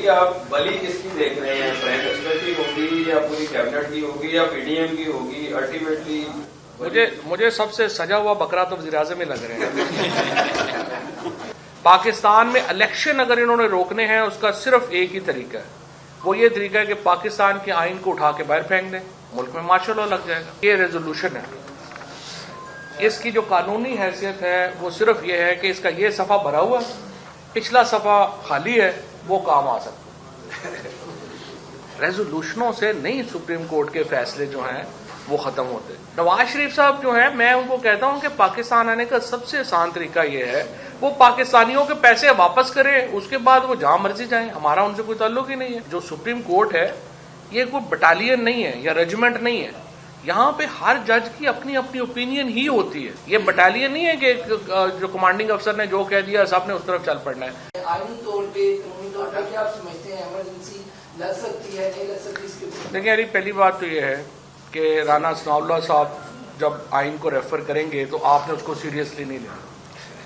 کہ آپ بلی کس کی دیکھ رہے ہیں؟ پرائم منسٹر کی ہوگی یا پوری کیبنٹ کی ہوگی یا پی ڈی ایم کی ہوگی؟ الٹیمیٹلی مجھے سب سے سجا ہوا بکرا تو وزیر اعظم ہی لگ رہے ہیں. پاکستان میں الیکشن اگر انہوں نے روکنے ہیں اس کا صرف ایک ہی طریقہ ہے, وہ یہ طریقہ ہے کہ پاکستان کے آئین کو اٹھا کے باہر پھینک دیں, ملک میں مارشل لا لگ جائے گا. یہ ریزولوشن ہے, اس کی جو قانونی حیثیت ہے وہ صرف یہ ہے کہ اس کا یہ صفحہ بھرا ہوا, پچھلا صفحہ خالی ہے, وہ کام آ سکتا ہے. ریزولوشنوں سے نہیں سپریم کورٹ کے فیصلے جو ہیں وہ ختم ہوتے. نواز شریف صاحب جو ہیں, میں ان کو کہتا ہوں کہ پاکستان آنے کا سب سے آسان طریقہ یہ ہے وہ پاکستانیوں کے پیسے واپس کرے, اس کے بعد وہ جہاں مرضی جائیں, ہمارا ان سے کوئی تعلق ہی نہیں ہے. جو سپریم کورٹ ہے یہ کوئی بٹالین نہیں ہے یا ریجیمنٹ نہیں ہے, یہاں پہ ہر جج کی اپنی اپنی اوپینین ہی ہوتی ہے. یہ بٹالین نہیں ہے کہ جو کمانڈنگ افسر نے جو کہہ دیا سب نے اس طرف چل پڑنا ہے. آئینی طور پہ قانونی طور پہ کیا آپ سمجھتے ہیں ایمرجنسی لگ سکتی ہے نہیں لگ سکتی؟ اس کے دیکھیں یعنی پہلی بات تو یہ ہے کہ رانا ثناء اللہ صاحب جب آئین کو ریفر کریں گے تو آپ نے اس کو سیریسلی نہیں لینا.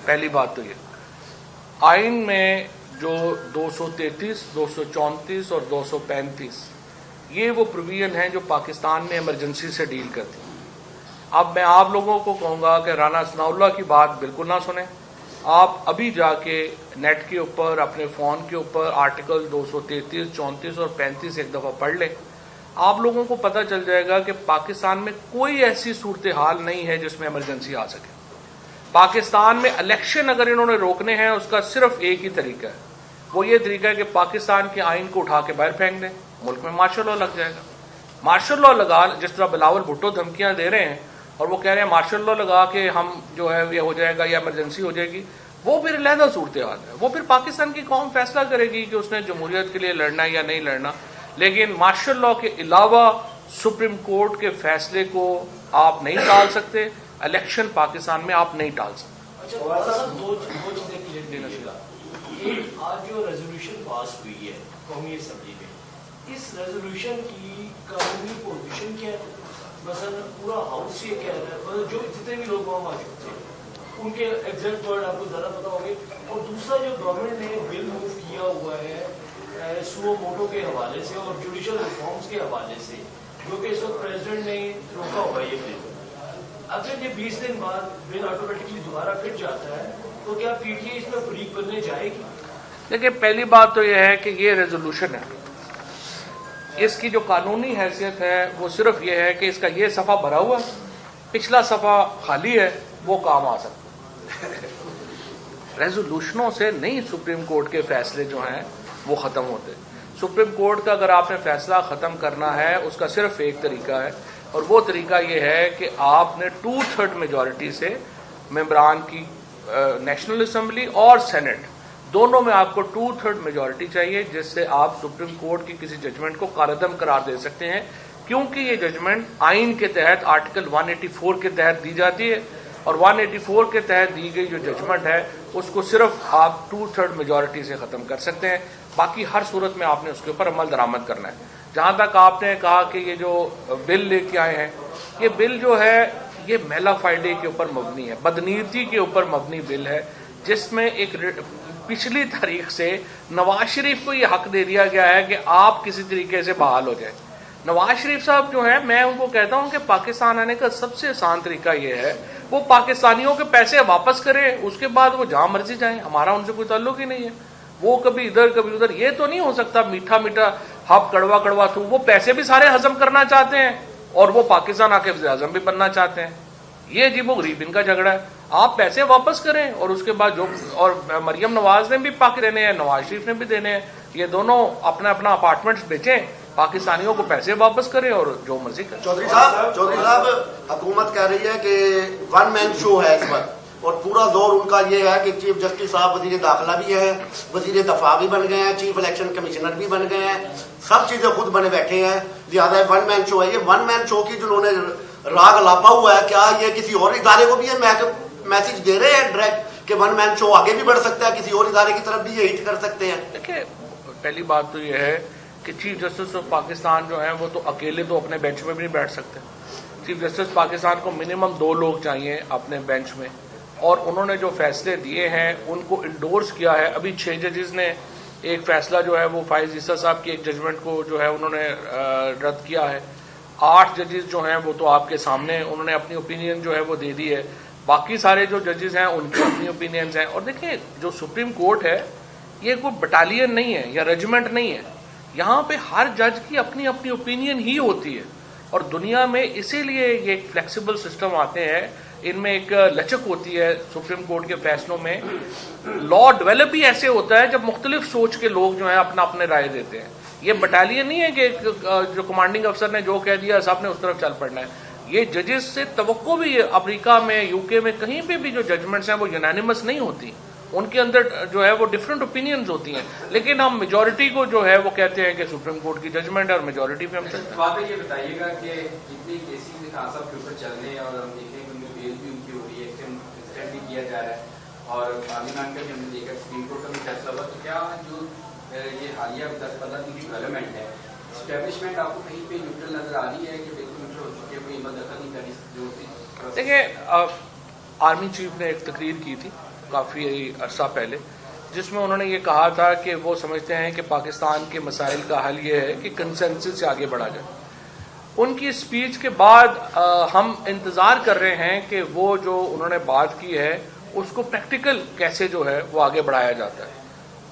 پہلی بات تو یہ آئین میں جو 233, 234 اور 235 یہ وہ پروویژن ہیں جو پاکستان میں ایمرجنسی سے ڈیل کرتی ہیں. اب میں آپ لوگوں کو کہوں گا کہ رانا ثناء اللہ کی بات بالکل نہ سنیں. آپ ابھی جا کے نیٹ کے اوپر اپنے فون کے اوپر آرٹیکل 233, 34 اور 35 ایک دفعہ پڑھ لیں, آپ لوگوں کو پتہ چل جائے گا کہ پاکستان میں کوئی ایسی صورتحال نہیں ہے جس میں ایمرجنسی آ سکے. پاکستان میں الیکشن اگر انہوں نے روکنے ہیں اس کا صرف ایک ہی طریقہ ہے, وہ یہ طریقہ ہے کہ پاکستان کے آئین کو اٹھا کے باہر پھینک دیں, ملک میں مارشل لا لگ جائے گا. مارشل لا لگا, جس طرح بلاول بھٹو دھمکیاں دے رہے ہیں اور وہ کہہ رہے ہیں مارشل لا لگا کے ہم جو ہے یہ ہو جائے گا یا ایمرجنسی ہو جائے گی, وہ پھر علیحدہ صورتحال ہے. وہ پھر پاکستان کی قوم فیصلہ کرے گی کہ اس نے جمہوریت کے لیے لڑنا ہے یا نہیں لڑنا. لیکن مارشل لا کے علاوہ سپریم کورٹ کے فیصلے کو آپ نہیں ٹال سکتے, الیکشن پاکستان میں آپ نہیں ٹال سکتے. دو چیزیں کلیئر دینا چاہیے. ایک, آج جو ریزولوشن پاس ہوئی ہے قومی اسمبلی میں, اس ریزولوشن کی قانونی پوزیشن کیا ہے؟ مثلا پورا ہاؤس یہ کہہ رہا ہے, مطلب جو جتنے بھی لوگ وہاں موجود تھے ان کے ایگزیکٹ ورڈ آپ کو زیادہ پتا ہوں گے. اور دوسرا جو گورنمنٹ نے بل موو کیا ہوا ہے سو موٹو کے حوالے سے اور جوڈیشل ریفارمز کے حوالے سے, جو کہ اس وقت پریزیڈنٹ نے روکا ہوا ہے یہ بل, اگر یہ 20 دن بعد بل آٹومیٹکلی دوبارہ پھر جاتا ہے تو کیا پی ٹی آئی اس میں فریق بننے جائے گی؟ دیکھیں پہلی بات تو یہ ہے کہ یہ ریزولوشن ہے, اس کی جو قانونی حیثیت ہے وہ صرف یہ ہے کہ اس کا یہ صفحہ بھرا ہوا, پچھلا صفحہ خالی ہے, وہ کام آ سکتا ہے. ریزولوشنوں سے نہیں سپریم کورٹ کے فیصلے جو ہیں وہ ختم ہوتے. سپریم کورٹ کا اگر آپ نے فیصلہ ختم کرنا ہے اس کا صرف ایک طریقہ ہے, اور وہ طریقہ یہ ہے کہ آپ نے 2/3 میجورٹی سے ممبران کی نیشنل اسمبلی اور سینٹ دونوں میں آپ کو 2/3 میجورٹی چاہیے, جس سے آپ سپریم کورٹ کی کسی ججمنٹ کو کالعدم قرار دے سکتے ہیں, کیونکہ یہ ججمنٹ آئین کے تحت آرٹیکل 184 کے تحت دی جاتی ہے, اور 184 کے تحت دی گئی جو ججمنٹ ہے اس کو صرف آپ 2/3 میجورٹی سے ختم کر سکتے ہیں. باقی ہر صورت میں آپ نے اس کے اوپر عمل درآمد کرنا ہے. جہاں تک آپ نے کہا کہ یہ جو بل لے کے آئے ہیں, یہ بل جو ہے یہ میلا فرائیڈے کے اوپر مبنی ہے, بدنیتی کے اوپر مبنی بل ہے, جس میں ایک پچھلی تاریخ سے نواز شریف کو یہ حق دے دیا گیا ہے کہ آپ کسی طریقے سے بحال ہو جائیں. نواز شریف صاحب جو ہیں, میں ان کو کہتا ہوں کہ پاکستان آنے کا سب سے آسان طریقہ یہ ہے وہ پاکستانیوں کے پیسے واپس کرے, اس کے بعد وہ جہاں مرضی جائیں, ہمارا ان سے کوئی تعلق ہی نہیں ہے. وہ کبھی ادھر کبھی ادھر, یہ تو نہیں ہو سکتا میٹھا میٹھا ہب کڑوا کڑوا تھو. وہ پیسے بھی سارے ہضم کرنا چاہتے ہیں اور وہ پاکستان آ کے وزیر اعظم بھی بننا چاہتے ہیں. یہ عجیب و غریب ان کا جھگڑا ہے. آپ پیسے واپس کریں اور اس کے بعد جو, اور مریم نواز نے بھی پاک دینے ہیں, نواز شریف نے بھی دینے ہیں, یہ دونوں اپنا اپنا اپارٹمنٹس بیچیں, پاکستانیوں کو پیسے واپس کریں اور جو مرضی کریں. چودھری صاحب حکومت کہہ رہی ہے کہ ون مین شو ہے اس وقت, اور پورا دور ان کا یہ ہے کہ چیف جسٹس صاحب وزیر داخلہ بھی ہیں, وزیر دفاع بھی بن گئے ہیں, چیف الیکشن کمشنر بھی بن گئے ہیں, سب چیزیں خود بنے بیٹھے ہیں, لہٰذا ون مین شو ہے. یہ ون مین شو کی جنہوں نے راگ لاپا ہوا ہے, کیا یہ کسی اور ادارے کو بھی یہ میسج دے رہے ہیں ڈائریکٹ کہ ون مین شو آگے بھی بڑھ سکتا ہے, کسی اور ادارے کی طرف بھی یہ ہٹ کر سکتے ہیں؟ دیکھیں پہلی بات تو یہ ہے کہ چیف جسٹس آف پاکستان جو ہیں وہ تو اکیلے تو اپنے بینچ میں بھی نہیں بیٹھ سکتے. چیف جسٹس پاکستان کو منیمم 2 لوگ چاہیے اپنے بینچ میں, اور انہوں نے جو فیصلے دیے ہیں ان کو انڈورس کیا ہے. ابھی 6 ججز نے ایک فیصلہ جو ہے وہ فائز عیسیٰ صاحب کی ایک ججمنٹ کو جو ہے انہوں نے رد کیا ہے. 8 ججز جو ہیں وہ تو آپ کے سامنے انہوں نے اپنی اوپینین جو ہے وہ دے دی ہے. باقی سارے جو ججز ہیں ان کی اپنی اوپینینز ہیں. اور دیکھیں جو سپریم کورٹ ہے یہ کوئی بٹالین نہیں ہے یا ریجیمنٹ نہیں ہے. یہاں پہ ہر جج کی اپنی اپنی اوپینین ہی ہوتی ہے. اور دنیا میں اسی لیے یہ ایک فلیکسیبل سسٹم آتے ہیں, ان میں ایک لچک ہوتی ہے سپریم کورٹ کے فیصلوں میں. لا ڈیولپ ہی ایسے ہوتا ہے جب مختلف سوچ کے لوگ جو ہیں اپنا اپنے رائے دیتے ہیں. یہ بٹالین نہیں ہے کہ جو کمانڈنگ افسر نے جو کہہ دیا سب نے اس طرف چل پڑنا ہے. یہ ججز سے توقع بھی ہے, امریکہ میں یو کے میں کہیں پہ بھی جو ججمنٹس ہیں وہ یونانیمس نہیں ہوتی, ان کے اندر جو ہے وہ ڈفرینٹ اوپینینز ہوتی ہیں. لیکن ہم میجورٹی کو جو ہے وہ کہتے ہیں کہ سپریم کورٹ کی ججمنٹ ہے اور میجورٹی پہ ہم چلتے ہیں. بات یہ بتائیے گا کہ جتنی کیسز خان صاحب کے اوپر چل رہے ہیں اور ہم دیکھیں کہ ان میں بیل بھی ان کی ہو رہی ہے, ایکسٹینڈ بھی کیا جا رہا ہے, اور پارلیمان کا بھی ہم نے دیکھا سپریم کورٹ کا بھی فیصلہ ہوا, تو کیا جو یہ حالیہ 10-15 دن کی ڈیولپمنٹ ہے اسٹیبلشمنٹ آپ کو کہیں پہ نیوٹرل نظر آ رہی ہے کہ بالکل نیوٹرل ہو چکی ہے, کوئی مداخلت نہیں کرنی ضرورت؟ دیکھیں آرمی چیف نے ایک تقریر کی تھی کافی عرصہ پہلے جس میں انہوں نے یہ کہا تھا کہ وہ سمجھتے ہیں کہ پاکستان کے مسائل کا حل یہ ہے کہ کنسنسس سے آگے بڑھا جائے. ان کی اسپیچ کے بعد ہم انتظار کر رہے ہیں کہ وہ جو انہوں نے بات کی ہے اس کو پریکٹیکل کیسے جو ہے وہ آگے بڑھایا جاتا ہے.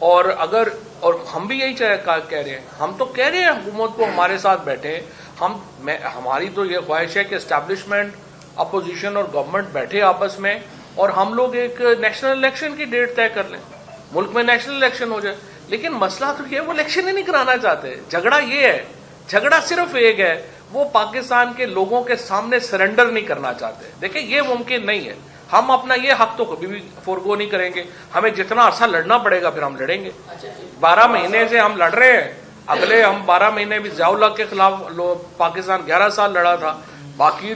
اور ہم بھی یہی کہہ رہے ہیں, ہم تو کہہ رہے ہیں حکومت کو ہمارے ساتھ بیٹھے. ہماری تو یہ خواہش ہے کہ اسٹیبلشمنٹ, اپوزیشن اور گورنمنٹ بیٹھے آپس میں اور ہم لوگ ایک نیشنل الیکشن کی ڈیٹ طے کر لیں, ملک میں نیشنل الیکشن ہو جائے. لیکن مسئلہ تو یہ وہ الیکشن ہی نہیں کرانا چاہتے. جھگڑا یہ ہے, جھگڑا صرف ایک ہے, وہ پاکستان کے لوگوں کے سامنے سرنڈر نہیں کرنا چاہتے. دیکھیں یہ ممکن نہیں ہے. ہم اپنا یہ حق تو کبھی بھی فورگو نہیں کریں گے. ہمیں جتنا عرصہ لڑنا پڑے گا پھر ہم لڑیں گے. 12 مہینے سے ہم لڑ رہے ہیں, اگلے ہم 12 مہینے بھی ضیاء الحق کے خلاف پاکستان 11 سال لڑا تھا. باقی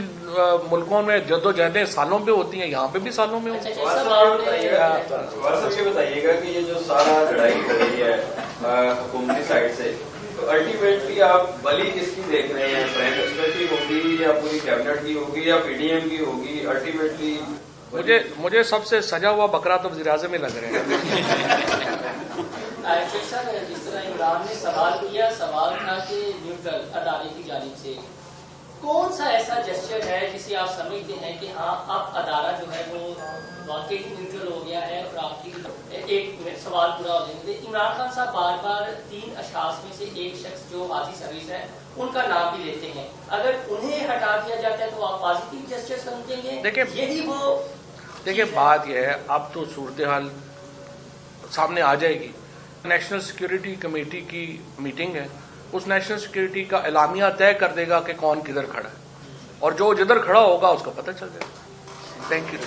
ملکوں میں جدوجہدیں سالوں پہ ہوتی ہیں, یہاں پہ بھی سالوں میں ہوتی ہیں. یہ بتائیے گا کہ یہ جو سارا لڑائی ہو رہی ہے حکومتی سائڈ سے, تو الٹیمیٹلی آپ بلی کس کی دیکھ رہے ہیں؟ پرائم منسٹر کی ہوگی یا پوری کیبنٹ کی ہوگی یا پی ڈی ایم کی ہوگی؟ الٹیمیٹلی مجھے سب سے سجا ہوا بکرا تو وزیر اعظم ہی لگ رہے ہیں. جس طرح عمران نے سوال کیا, سوال تھا کہ نیوٹرل ادارے کی جانب سے کون سا ایسا جسچر ہے جسے آپ سمجھتے ہیں کہ ہاں اب ادارہ جو ہے وہ واقعی نیوٹرل ہو گیا ہے اور آپ کی ایک سوال پورا ہو جائے گا. عمران خان صاحب بار بار 3 اشخاص میں سے ایک شخص جو حاجی سروس ہے ان کا نام بھی لیتے ہیں, اگر انہیں ہٹا دیا جاتا ہے تو آپ پازیٹیو جسچر سمجھیں گے؟ یہی وہ دیکھیں بات یہ ہے, اب تو صورتحال سامنے آ جائے گی. نیشنل سیکورٹی کمیٹی کی میٹنگ ہے, اس نیشنل سیکورٹی کا اعلامیہ طے کر دے گا کہ کون کدھر کھڑا ہے, اور جو جدھر کھڑا ہوگا اس کا پتہ چل جائے گا. Thank you.